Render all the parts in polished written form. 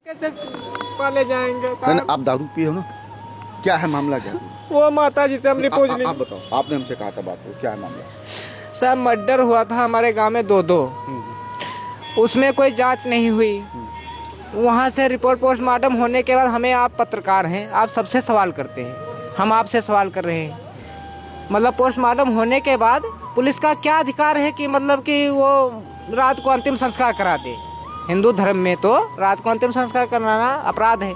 कैसे पाले जाएंगे? आप दारू पिए हो ना? क्या है मामला क्या? वो माता जी से हमने पूछ ली। आप बताओ, आपने हमसे कहा था बात को, क्या है मामला? सर मर्डर हुआ था हमारे गांव में दो उसमें कोई जांच नहीं हुई। वहां से रिपोर्ट पोस्टमार्टम होने के बाद हमें, आप पत्रकार हैं, आप सबसे सवाल करते हैं, हम आपसे सवाल कर रहे हैं, मतलब पोस्टमार्टम होने के बाद पुलिस का क्या अधिकार है कि मतलब कि वो रात को अंतिम संस्कार करा दे? हिंदू धर्म में तो रात को अंतिम संस्कार कराना अपराध है।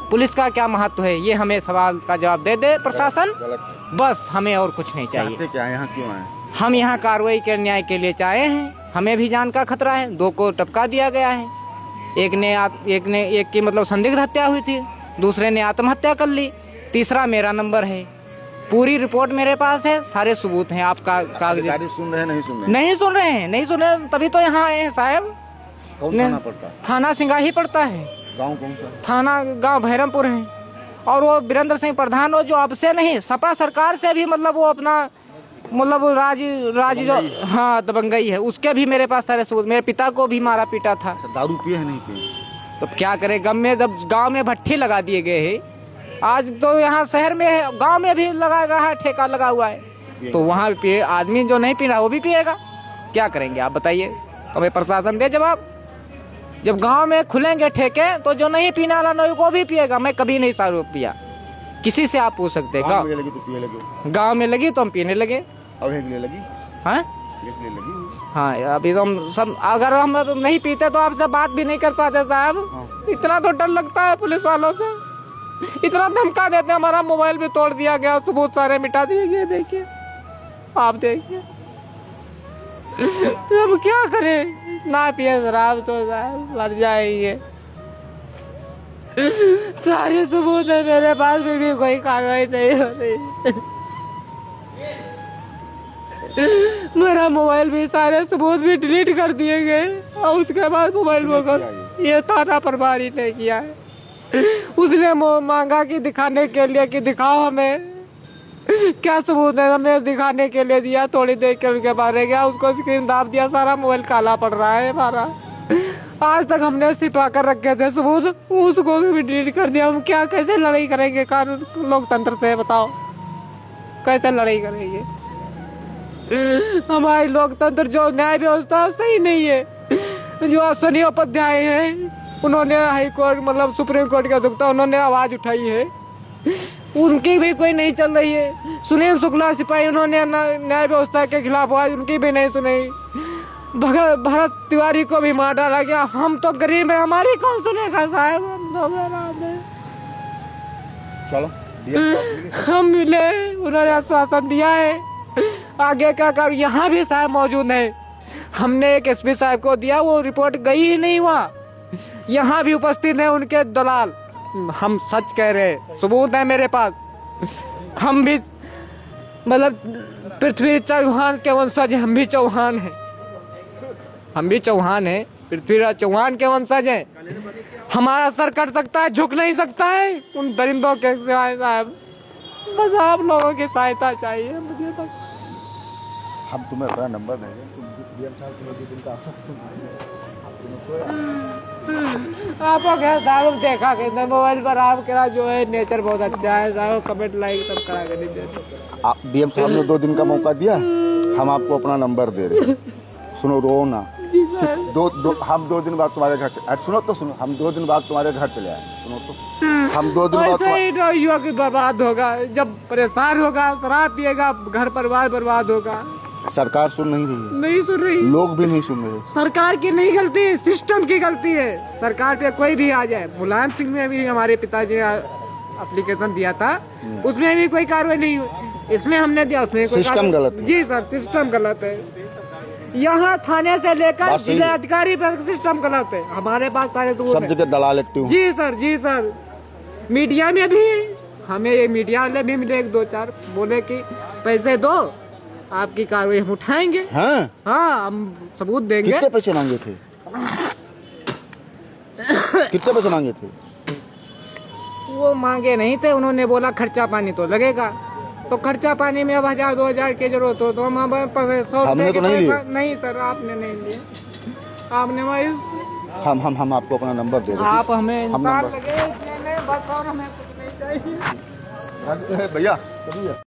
पुलिस का क्या महत्व है, ये हमें सवाल का जवाब दे दे प्रशासन, बस हमें और कुछ नहीं चाहिए। क्या यहाँ क्यों आए? हम यहाँ कार्रवाई के न्याय के लिए चाहे हैं, हमें भी जान का खतरा है। 2 को टपका दिया गया है, एक की मतलब संदिग्ध हत्या हुई थी, दूसरे ने आत्महत्या कर ली, तीसरा मेरा नंबर है। पूरी रिपोर्ट मेरे पास है, सारे सबूत हैं। आपका कागज सुन रहे हैं? नहीं सुन रहे? नहीं सुन रहे हैं, नहीं सुन रहे, तभी तो यहाँ आए हैं साहब। कौन थाना पड़ता है? थाना सिंगाही पड़ता है। गांव कौन सा? थाना गांव भैरमपुर है। और वो वीरेंद्र सिंह प्रधान हो, जो अब से नहीं, सपा सरकार से भी मतलब वो अपना मतलब राज जो, हाँ दबंगई है, उसके भी मेरे पास सारे सबूत। मेरे पिता को भी मारा पीटा था। दारू पिए है नहीं पिए? तो क्या करे, गांव में भट्ठी लगा दिए गए हैं। आज तो यहाँ शहर में है, गांव में भी लगा रहा है, ठेका लगा हुआ है, तो वहाँ पिए। आदमी जो नहीं पी रहा वो भी पिएगा, क्या करेंगे आप बताइए? हमें प्रशासन दे जवाब। जब गांव में खुलेंगे ठेके तो जो नहीं पीने वाला नहीं वो भी पिएगा। मैं कभी नहीं सारू पिया, किसी से आप पूछ सकते हैं। गाँव में लगी तो हम पीने लगे। अब लगी? हाँ लगी? हाँ, अभी तो हम सब, अगर हम नहीं पीते तो आपसे बात भी नहीं कर पाते साहब। हाँ। इतना तो डर लगता है पुलिस वालों से, इतना धमका देते हैं। हमारा मोबाइल भी तोड़ दिया गया, सबूत सारे मिटा दिए गए। देखिए, आप देखिए, हम क्या करें? ना पिए शराब तो मर जाएंगे। सारे सबूत है मेरे पास, फिर भी कोई कार्रवाई नहीं हो रही। मेरा मोबाइल भी, सारे सबूत भी डिलीट कर दिए गए, और उसके बाद मोबाइल वो ये थाना प्रभारी ने किया है। उसने मांगा कि दिखाने के लिए कि दिखाओ हमें क्या सबूत है। हमने दिखाने के लिए दिया, थोड़ी देर के उनके पास रह गया, उसको स्क्रीन दाब दिया, सारा मोबाइल काला पड़ रहा है हमारा। आज तक हमने छिपा कर रखे थे सबूत, उसको भी डिलीट कर दिया। हम क्या, कैसे लड़ाई करेंगे कानून लोकतंत्र से? बताओ कैसे लड़ाई करेंगे? हमारी लोकतंत्र जो न्याय व्यवस्था सही नहीं है। जो अश्विनी उपाध्याय हैं, उन्होंने हाई कोर्ट मतलब सुप्रीम कोर्ट का दुखता, उन्होंने आवाज उठाई है, उनकी भी कोई नहीं चल रही है। सुनील शुक्ला सिपाही, उन्होंने न्याय व्यवस्था के खिलाफ आवाज, उनकी भी नहीं सुनी। भरत तिवारी को भी मार डाला गया। हम तो गरीब है, हमारी कौन सुनेगा साहब? हम तो गरीब हैं। चलो हम मिले, उन्होंने आश्वासन दिया है, आगे क्या कर। यहाँ भी साहब मौजूद है, हमने एक एसपी साहब को दिया, वो रिपोर्ट गई ही नहीं वहाँ। यहाँ भी उपस्थित है उनके दलाल। हम सच कह रहे हैं, सबूत है मेरे पास। हम भी मतलब पृथ्वी चौहान के वंशज, हम भी चौहान हैं, हम भी चौहान हैं, पृथ्वीराज चौहान के वंशज हैं। हमारा सर कट सकता है, झुक नहीं सकता है उन दरिंदों के सिवाय साहब। बस आप लोगों की सहायता चाहिए मुझे बस। हम तुम्हें अपना नंबर देंगे, आपको क्या साहब, देखा कि मोबाइल पर आपका जो है नेचर बहुत अच्छा है साहब, कमेंट लाइक सब करा के दीजिए। डीएम साहब ने 2 दिन का मौका दिया, हम आपको अपना नंबर दे रहे हैं। सुनो, रो ना, हम 2 दिन बाद तुम्हारे घर सुनो, हम 2 दिन बाद तुम्हारे घर चले आए। सुनो तो, हम 2 दिन बाद युवा बर्बाद होगा, जब परेशान होगा, शराब पिएगा, घर परिवार बर्बाद होगा। सरकार सुन नहीं रही है, नहीं सुन रही, लोग भी नहीं सुन रहे। सरकार की नहीं गलती, सिस्टम की गलती है। सरकार पे कोई भी आ जाए, मुलायम सिंह में भी हमारे पिताजी ने एप्लीकेशन दिया था, उसमें भी कोई कार्रवाई नहीं हुई। इसमें हमने दिया, उसमें कोई सिस्टम गलत है। जी सर, सिस्टम गलत है। यहाँ थाने से लेकर जिला अधिकारी पर सिस्टम गलत है। हमारे पास सारे सब जगह दलाल एक्टिव। जी सर, जी सर। मीडिया में भी हमें, ये मीडिया वाले भी मिले 1-2-4, बोले कि पैसे दो, आपकी कार्रवाई हम उठाएंगे। हाँ, हम सबूत देंगे। कितने पैसे मांगे थे? कितने पैसे मांगे थे? वो मांगे नहीं थे, उन्होंने बोला खर्चा पानी तो लगेगा। तो खर्चा पानी में अब 1000-2000 की जरूरत हो तो हम 100 रुपए तो नहीं सर, आपने नहीं लिए, आपने हम आपको अपना नंबर दे रहे हैं। आप हमें इंसान नंबर- लगे, इतने नहीं, बस और हमें कुछ नहीं चाहिए। भैया